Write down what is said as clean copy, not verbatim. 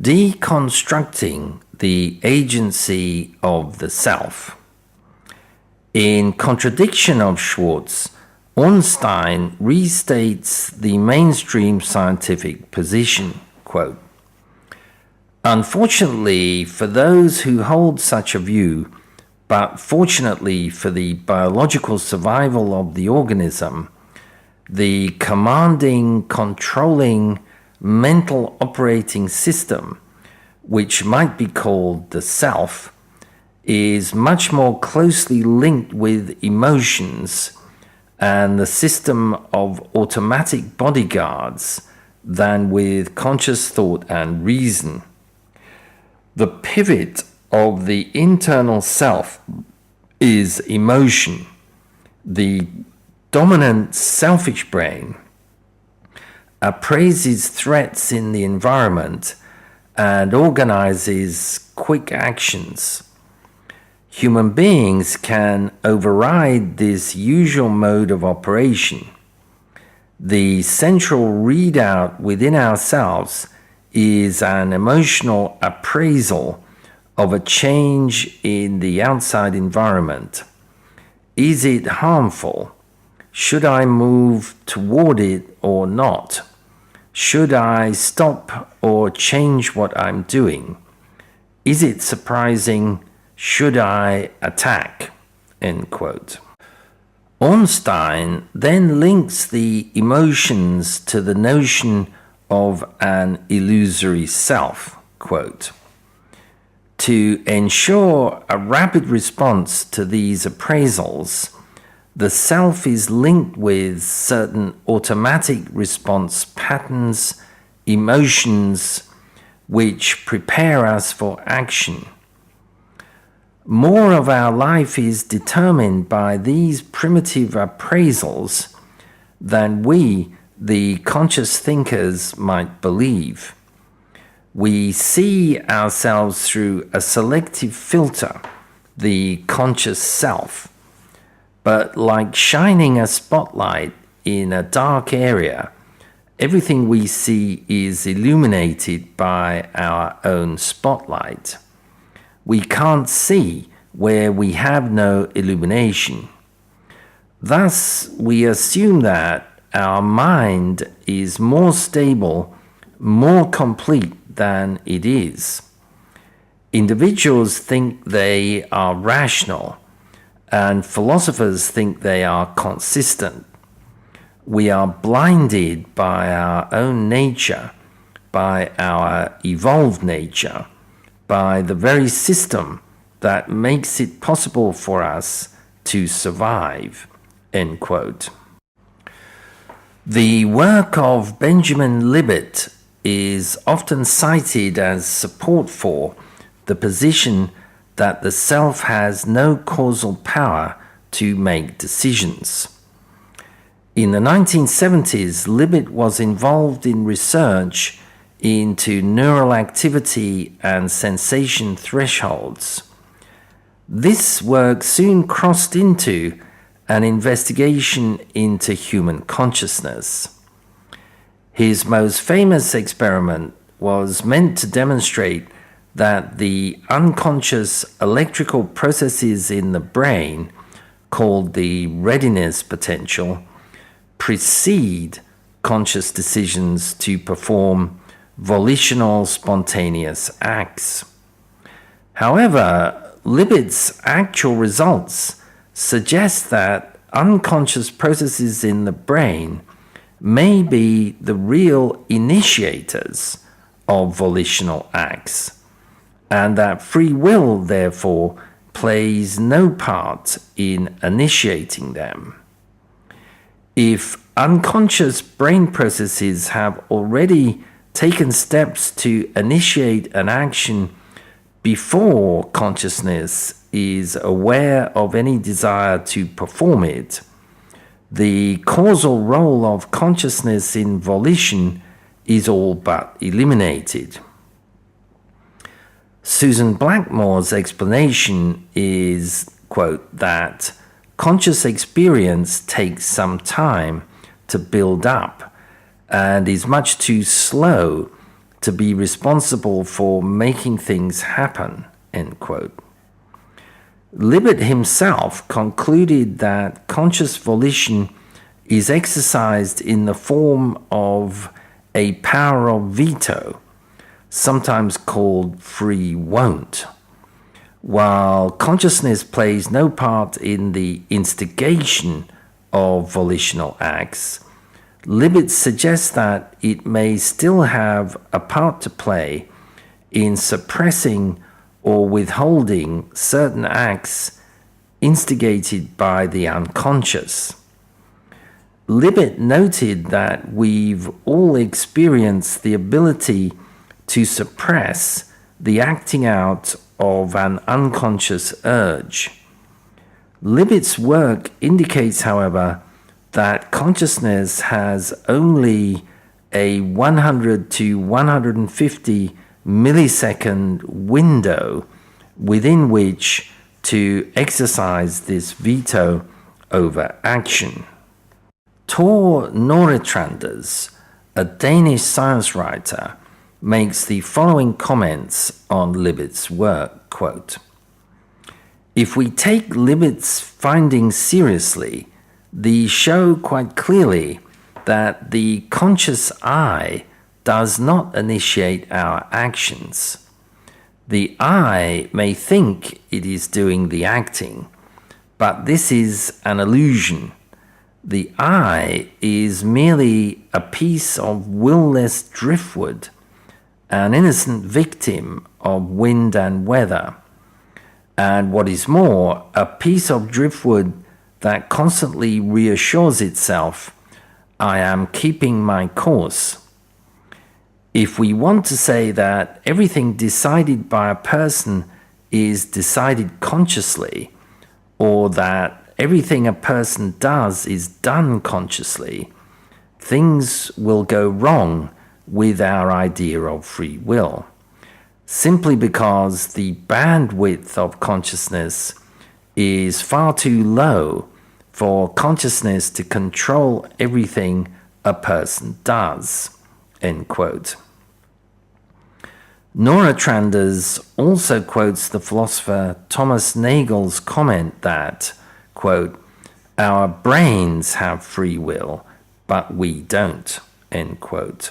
Deconstructing the Agency of the Self. In contradiction of Schwartz, Ornstein restates the mainstream scientific position, quote, "Unfortunately for those who hold such a view, but fortunately for the biological survival of the organism, the commanding, controlling, mental operating system, which might be called the self, is much more closely linked with emotions and the system of automatic bodyguards than with conscious thought and reason. The pivot of the internal self is emotion. The dominant selfish brain appraises threats in the environment and organizes quick actions. Human beings can override this usual mode of operation. The central readout within ourselves is an emotional appraisal of a change in the outside environment. Is it harmful? Should I move toward it or not? Should I stop or change what I'm doing? Is it surprising? Should I attack?" End quote. Ornstein then links the emotions to the notion of an illusory self, quote, "To ensure a rapid response to these appraisals, the self is linked with certain automatic response patterns, emotions, which prepare us for action. More of our life is determined by these primitive appraisals than we, the conscious thinkers, might believe. We see ourselves through a selective filter, the conscious self. But like shining a spotlight in a dark area, everything we see is illuminated by our own spotlight. We can't see where we have no illumination. Thus, we assume that our mind is more stable, more complete than it is. Individuals think they are rational, and philosophers think they are consistent. We are blinded by our own nature, by our evolved nature, by the very system that makes it possible for us to survive." End quote. The work of Benjamin Libet is often cited as support for the position that the self has no causal power to make decisions. In the 1970s, Libet was involved in research into neural activity and sensation thresholds. This work soon crossed into an investigation into human consciousness. His most famous experiment was meant to demonstrate that the unconscious electrical processes in the brain, called the readiness potential, precede conscious decisions to perform volitional, spontaneous acts. However, Libet's actual results suggest that unconscious processes in the brain may be the real initiators of volitional acts, and that free will, therefore, plays no part in initiating them. If unconscious brain processes have already taken steps to initiate an action before consciousness is aware of any desire to perform it, the causal role of consciousness in volition is all but eliminated. Susan Blackmore's explanation is, quote, that conscious experience takes some time to build up and is much too slow to be responsible for making things happen, end quote. Libet himself concluded that conscious volition is exercised in the form of a power of veto, sometimes called free won't. While consciousness plays no part in the instigation of volitional acts, Libet suggests that it may still have a part to play in suppressing or withholding certain acts instigated by the unconscious. Libet noted that we've all experienced the ability to suppress the acting out of an unconscious urge. Libet's work indicates, however, that consciousness has only a 100 to 150 millisecond window within which to exercise this veto over action. Tor Noretranders, a Danish science writer, makes the following comments on Libet's work, quote, "If we take Libet's findings seriously, these show quite clearly that the conscious I does not initiate our actions. The I may think it is doing the acting, but this is an illusion. The I is merely a piece of will-less driftwood, an innocent victim of wind and weather, and what is more, a piece of driftwood that constantly reassures itself, I am keeping my course. If we want to say that everything decided by a person is decided consciously, or that everything a person does is done consciously, things will go wrong with our idea of free will, simply because the bandwidth of consciousness is far too low for consciousness to control everything a person does, end quote. Noretranders also quotes the philosopher Thomas Nagel's comment that, quote, "Our brains have free will, but we don't," end quote.